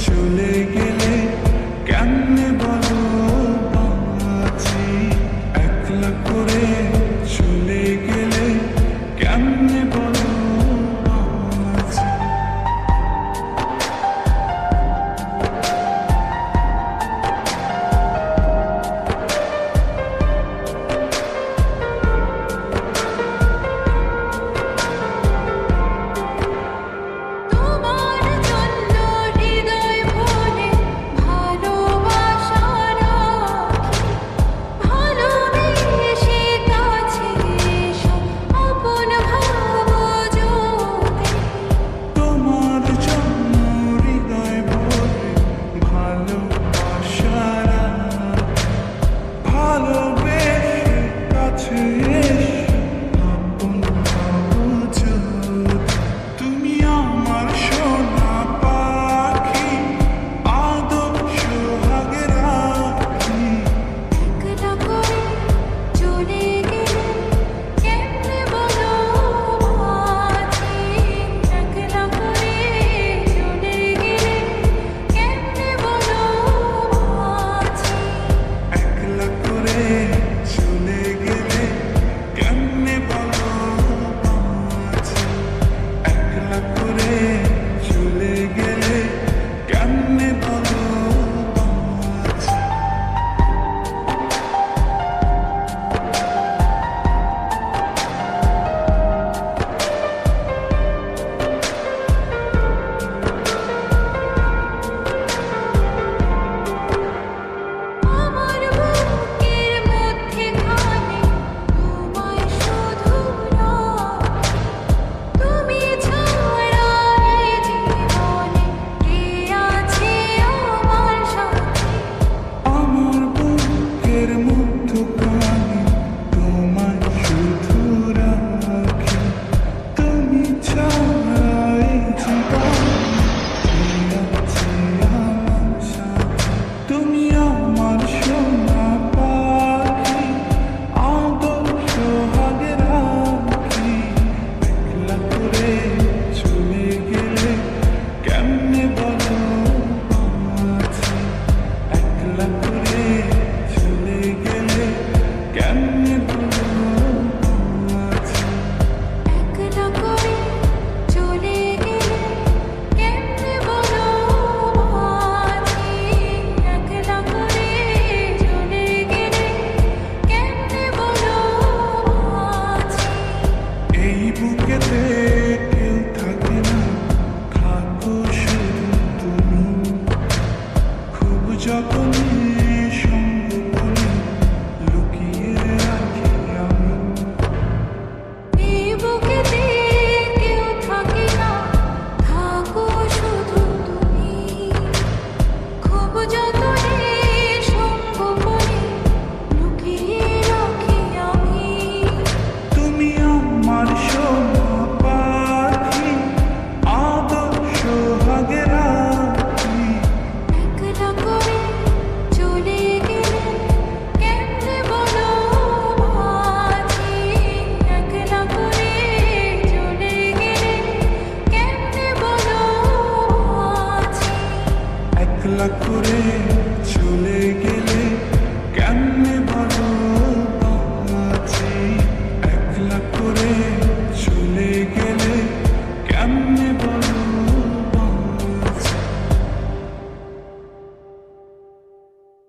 চলে গেলে কেমনে বলো বাঁচি, একলা করে চলে গেলে কেমনে বলো বাঁচি। কেউ থাকে না, থাকো শুধু তুমি, খুব যতনে সঙ্গ করে লুকিয়ে রাখি আমি। এই বুকেতে কেউ থাকে না, থাকো শুধু তুমি, খুব যতনে সঙ্গ করে লুকিয়ে রাখি আমি। তুমি আমার সোনা পাখি, আদর্শ ভাগের রাখি। একলা করে চলে গেলে কেমনে বলো বাঁচি, একলা করে চলে গেলে কেমনে বলো বাঁচি। একলা করে